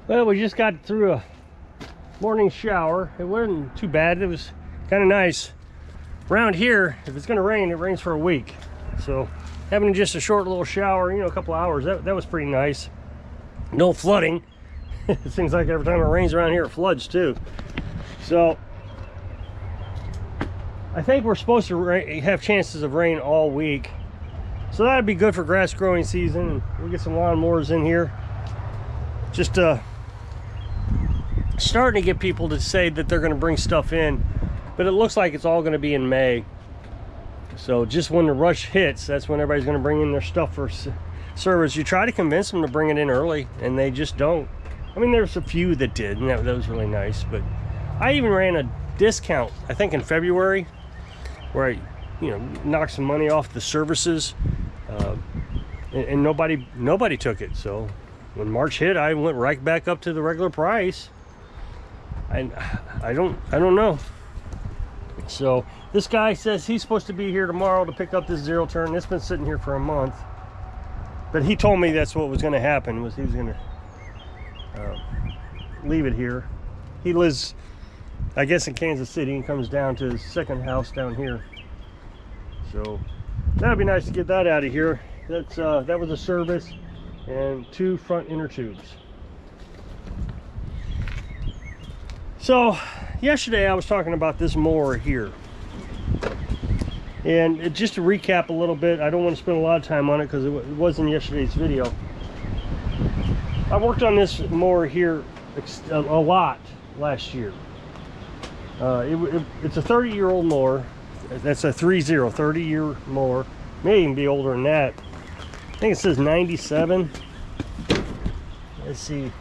Well, we just got through a morning shower. It wasn't too bad. It was kind of nice. Around here, if it's going to rain, it rains for a week. So having just a short little shower, you know, a couple hours, that was pretty nice. No flooding. It seems like every time it rains around here, it floods too. So I think we're supposed to have chances of rain all week. So that'd be good for grass growing season. And we'll get some lawnmowers in here. Just starting to get people to say that they're going to bring stuff in, but it looks like it's all going to be in May. So just when the rush hits, that's when everybody's going to bring in their stuff for service. You try to convince them to bring it in early, and they just don't. I mean, there's a few that did, and that was really nice. But I even ran a discount, I think in February, where I, you know, knocked some money off the services, and nobody took it. So when March hit, I went right back up to the regular price. I don't know. So this guy says he's supposed to be here tomorrow to pick up this zero turn. It's been sitting here for a month, but he told me that's what was going to happen. Was he was going to leave it here. He lives, I guess, in Kansas City and comes down to his second house down here. So that'd be nice to get that out of here. That's that was a service and 2 front inner tubes. So yesterday I was talking about this mower here, and just to recap a little bit, I don't want to spend a lot of time on it because it wasn't yesterday's video. I worked on this mower here a lot last year. It's a 30-year-old mower. That's a 30-year mower. May even be older than that. I think it says 97. Let's see.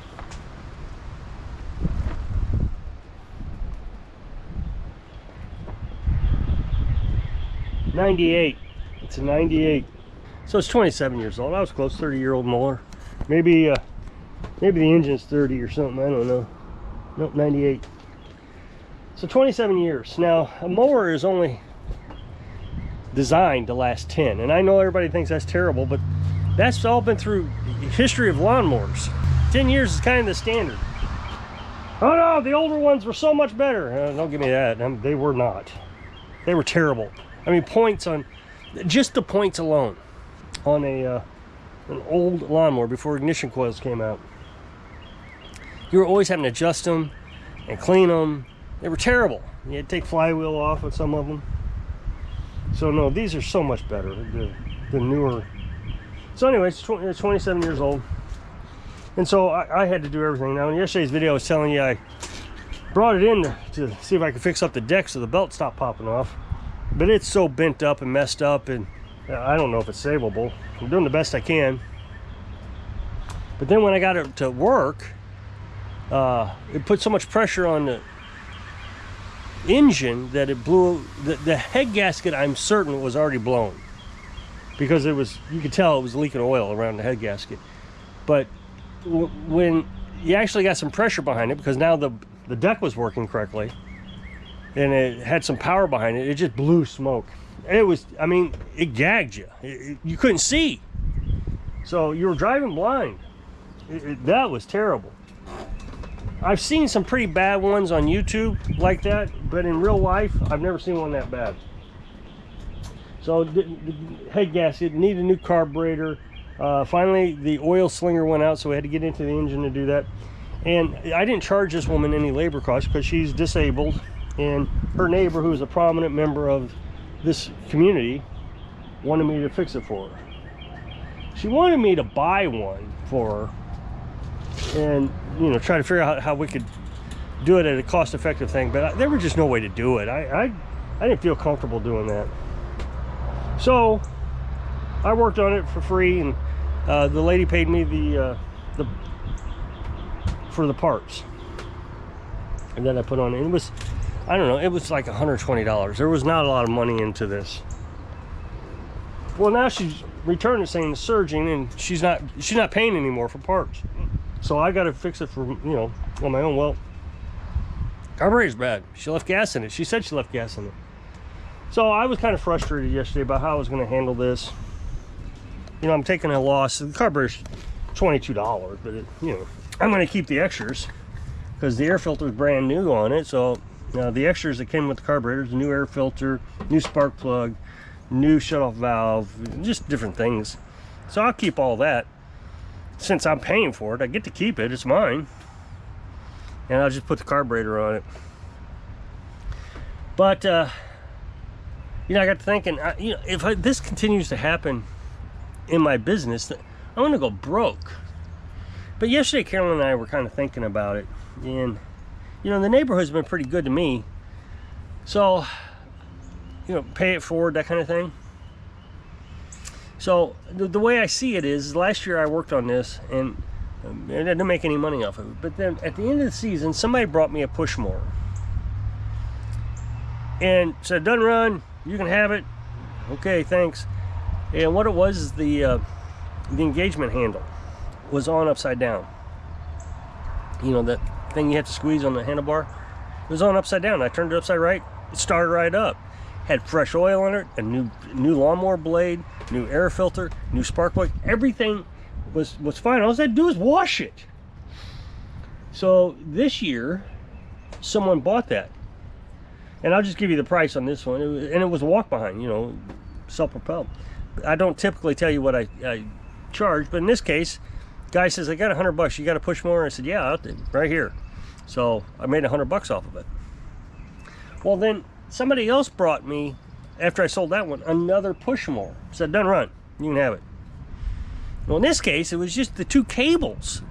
98. It's a 98. So it's 27 years old. I was close. 30-year-old mower. Maybe the engine's 30 or something. I don't know. Nope, 98. So 27 years. Now a mower is only designed to last 10, and I know everybody thinks that's terrible, but that's all been through history of lawnmowers. 10 years is kind of the standard. Oh no, the older ones were so much better. Don't give me that. They were not. They were terrible. I mean, points on, just the points alone on an old lawnmower before ignition coils came out. You were always having to adjust them and clean them. They were terrible. You had to take flywheel off with some of them. So no, these are so much better, the newer. So anyway, it's 27 years old. And so I had to do everything. Now in yesterday's video I was telling you I brought it in to see if I could fix up the deck so the belt stopped popping off. But it's so bent up and messed up, and I don't know if it's savable. I'm doing the best I can. But then when I got it to work, it put so much pressure on the engine that it blew. The head gasket, I'm certain, was already blown, because it was, you could tell it was leaking oil around the head gasket. But when you actually got some pressure behind it, because now the deck was working correctly and it had some power behind it, it just blew smoke. It was, I mean, it gagged you. You couldn't see. So you were driving blind. That was terrible. I've seen some pretty bad ones on YouTube like that, but in real life, I've never seen one that bad. So the head gasket needed a new carburetor. Finally, the oil slinger went out, so we had to get into the engine to do that. And I didn't charge this woman any labor costs because she's disabled, and her neighbor, who's a prominent member of this community, wanted me to fix it for her. She wanted me to buy one for her and, you know, try to figure out how we could do it at a cost-effective thing, but there was just no way to do it. I didn't feel comfortable doing that. So I worked on it for free, and the lady paid me for the parts, and then I put on it. It was, I don't know, it was like $120. There was not a lot of money into this. Well, now she's returned it saying it's surging, and she's not paying anymore for parts. So I got to fix it for, you know, on my own. Well, carburetor's bad. She left gas in it. She said she left gas in it. So I was kind of frustrated yesterday about how I was going to handle this. You know, I'm taking a loss. The carburetor's $22, but it, you know, I'm going to keep the extras because the air filter is brand new on it. So the extras that came with the carburetors, new air filter, new spark plug, new shutoff valve, just different things. So I'll keep all that. Since I'm paying for it, I get to keep it. It's mine. And I'll just put the carburetor on it. But you know, I got to thinking, you know, if this continues to happen in my business, I'm going to go broke. But yesterday, Carolyn and I were kind of thinking about it, and you know, the neighborhood's been pretty good to me. So, you know, pay it forward, that kind of thing. So the way I see it is, last year I worked on this and I didn't make any money off of it. But then at the end of the season, somebody brought me a push mower and said, "Done run, you can have it." Okay, thanks. And what it was is the engagement handle was on upside down. You know, that thing you have to squeeze on the handlebar? It was on upside down. I turned it upside right, it started right up. Had fresh oil in it, a new lawnmower blade, new air filter, new spark plug. Everything was fine. All I had to do was wash it. So this year, someone bought that. And I'll just give you the price on this one. And it was a walk behind, you know, self-propelled. I don't typically tell you what I charge, but in this case, guy says, "I got $100. You got a push mower?" I said, "Yeah, right here." So I made $100 off of it. Well, then somebody else brought me, after I sold that one, another push mower. Said, "Done run, you can have it." Well, in this case, it was just the two cables.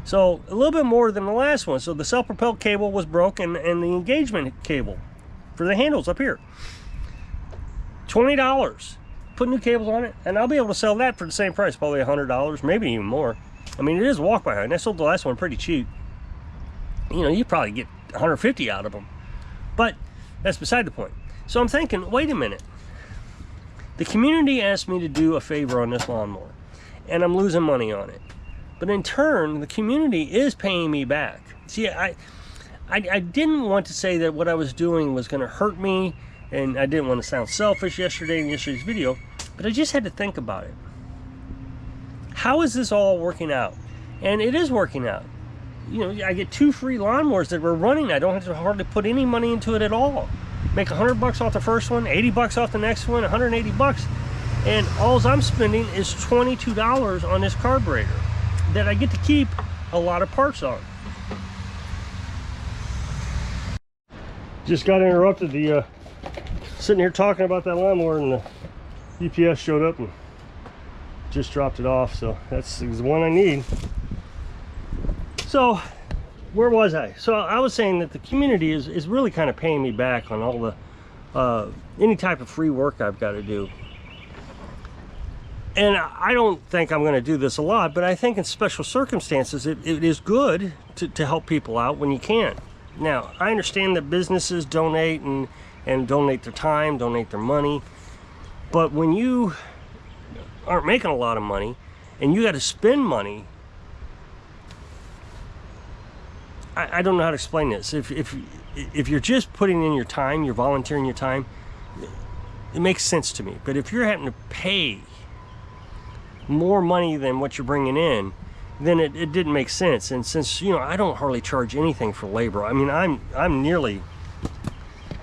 So a little bit more than the last one. So the self-propelled cable was broken and the engagement cable for the handles up here. $20. Put new cables on it, and I'll be able to sell that for the same price, probably $100, maybe even more. I mean, it is walk behind. I sold the last one pretty cheap. You know, you probably get 150 out of them, but that's beside the point. So I'm thinking, wait a minute. The community asked me to do a favor on this lawnmower, and I'm losing money on it. But in turn, the community is paying me back. See, I didn't want to say that what I was doing was going to hurt me, and I didn't want to sound selfish yesterday in yesterday's video, but I just had to think about it. How is this all working out? And it is working out. You know, I get 2 free lawnmowers that were running. I don't have to hardly put any money into it at all. Make $100 off the first one, $80 off the next one, $180, and all I'm spending is $22 on this carburetor that I get to keep a lot of parts on. Just got interrupted. Sitting here talking about that lawnmower, and the UPS showed up and just dropped it off. So that's the one I need. So where was I? So I was saying that the community is really kind of paying me back on all the any type of free work I've got to do. And I don't think I'm going to do this a lot, but I think in special circumstances it is good to help people out when you can. Now, I understand that businesses donate and donate their time, donate their money, but when you aren't making a lot of money and you got to spend money, I don't know how to explain this. If you're just putting in your time, you're volunteering your time, it makes sense to me. But if you're having to pay more money than what you're bringing in, then it didn't make sense. And since, you know, I don't hardly charge anything for labor. I mean, I'm nearly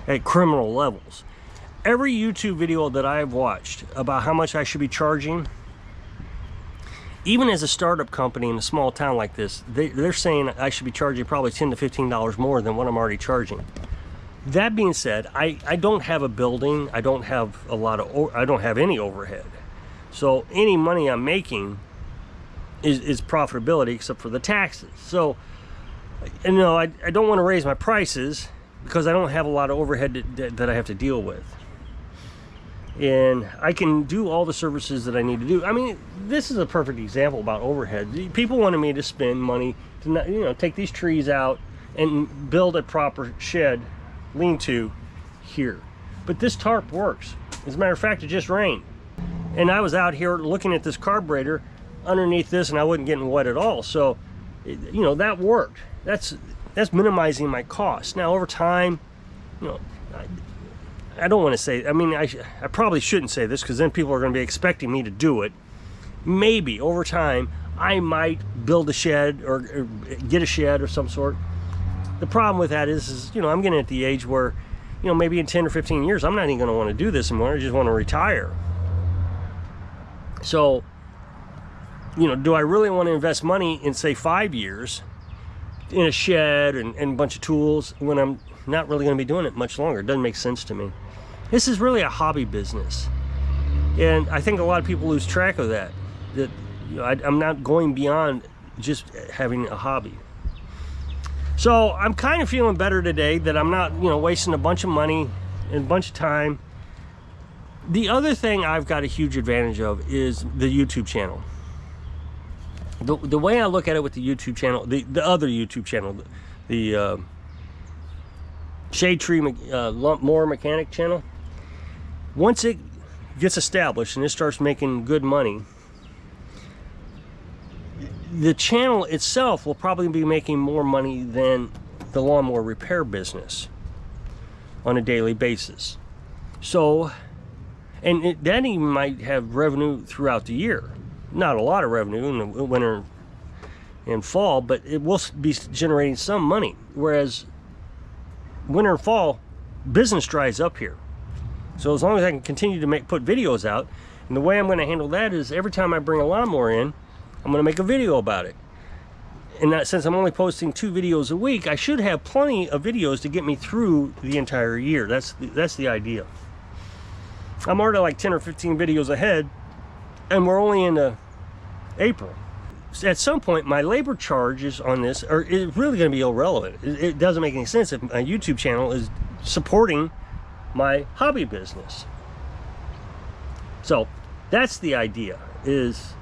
at criminal levels. Every YouTube video that I've watched about how much I should be charging, even as a startup company in a small town like this, they're saying I should be charging probably $10 to $15 more than what I'm already charging. That being said, I don't have a building. I don't have I don't have any overhead. So any money I'm making is profitability, except for the taxes. So, you know, I don't want to raise my prices because I don't have a lot of overhead that I have to deal with. And I can do all the services that I need to do. I mean, this is a perfect example about overhead. People wanted me to spend money to, you know, take these trees out and build a proper shed, lean-to here. But this tarp works. As a matter of fact, it just rained. And I was out here looking at this carburetor underneath this, and I wasn't getting wet at all. So, you know, that worked. That's minimizing my costs. Now, over time, you know, I don't want to say, I mean, I probably shouldn't say this because then people are going to be expecting me to do it. Maybe over time I might build a shed or get a shed or some sort. The problem with that is, you know, I'm getting at the age where, you know, maybe in 10 or 15 years, I'm not even going to want to do this anymore. I just want to retire. So, you know, do I really want to invest money in, say, 5 years in a shed and a bunch of tools when I'm not really going to be doing it much longer? It doesn't make sense to me. This is really a hobby business. And I think a lot of people lose track of that. That, you know, I'm not going beyond just having a hobby. So I'm kind of feeling better today that I'm not, you know, wasting a bunch of money and a bunch of time. The other thing I've got a huge advantage of is the YouTube channel. The way I look at it with the YouTube channel, the other YouTube channel, the Shade Tree Mower Mechanic channel, once it gets established and it starts making good money, the channel itself will probably be making more money than the lawnmower repair business on a daily basis. So, and that even might have revenue throughout the year. Not a lot of revenue in the winter and fall, but it will be generating some money. Whereas winter and fall, business dries up here. So as long as I can continue to put videos out, and the way I'm going to handle that is every time I bring a lawnmower in, I'm going to make a video about it. And that, since I'm only posting 2 videos a week, I should have plenty of videos to get me through the entire year. That's the idea. I'm already like 10 or 15 videos ahead, and we're only in April. At some point, my labor charges on this are really going to be irrelevant. It doesn't make any sense if my YouTube channel is supporting my hobby business. So that's the idea, is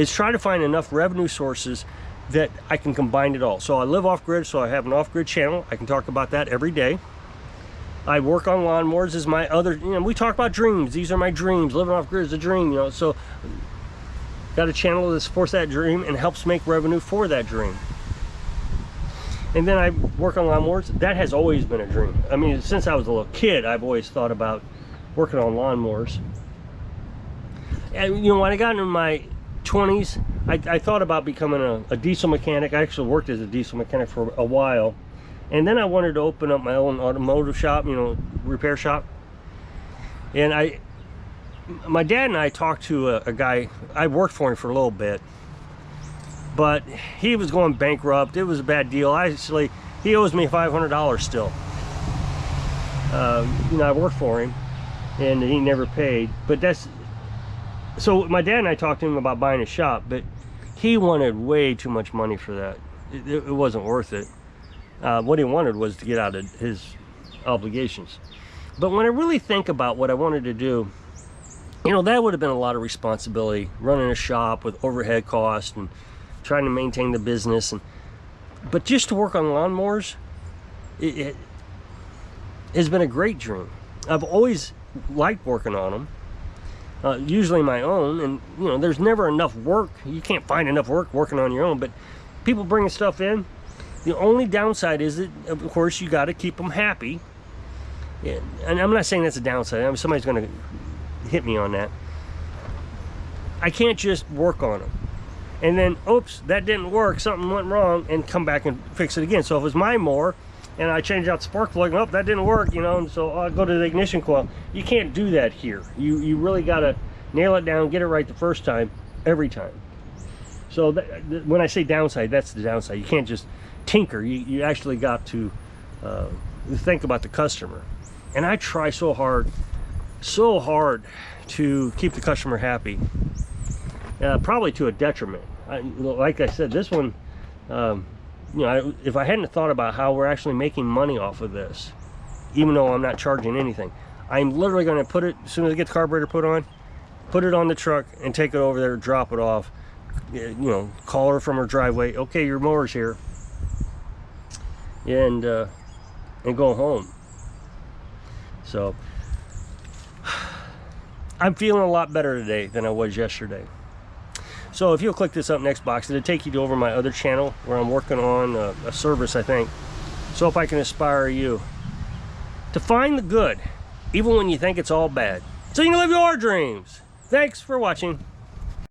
try to find enough revenue sources that I can combine it all. So I live off-grid, so I have an off-grid channel. I can talk about that every day. I work on lawnmowers as my other, you know, we talk about dreams. These are my dreams. Living off-grid is a dream, you know. So got a channel that supports that dream and helps make revenue for that dream. And then I work on lawnmowers. That has always been a dream. I mean, since I was a little kid, I've always thought about working on lawnmowers. And, you know, when I got into my 20s, I thought about becoming a diesel mechanic. I actually worked as a diesel mechanic for a while. And then I wanted to open up my own automotive shop, you know, repair shop. And my dad and I talked to a guy. I worked for him for a little bit, but he was going bankrupt. It was a bad deal. Actually, he owes me $500 still. You know, I worked for him, and he never paid. But that's, so my dad and I talked to him about buying a shop, but he wanted way too much money for that. It wasn't worth it. What he wanted was to get out of his obligations. But when I really think about what I wanted to do, you know, that would have been a lot of responsibility, running a shop with overhead costs and trying to maintain the business. But just to work on lawnmowers, it has been a great dream. I've always liked working on them, usually my own. And, you know, there's never enough work. You can't find enough work working on your own. But people bringing stuff in, the only downside is that, of course, you got to keep them happy. And I'm not saying that's a downside. I mean, somebody's going to hit me on that. I can't just work on them and then, oops, that didn't work, something went wrong, and come back and fix it again. So if it's my mower and I change out the spark plug, and, oh, that didn't work, you know, and so I'll go to the ignition coil. You can't do that here. You really got to nail it down, get it right the first time, every time. So when I say downside, that's the downside. You can't just tinker. You actually got to think about the customer. And I try so hard to keep the customer happy, probably to a detriment. Like I said, this one, you know, if I hadn't thought about how we're actually making money off of this, even though I'm not charging anything, I'm literally going to put it, as soon as I get the carburetor put it on the truck and take it over there, drop it off, you know, call her from her driveway, okay, your mower's here, and go home. So I'm feeling a lot better today than I was yesterday. So if you'll click this up next box, it'll take you over my other channel where I'm working on a service, I think. So if I can inspire you to find the good, even when you think it's all bad, so you can live your dreams. Thanks for watching.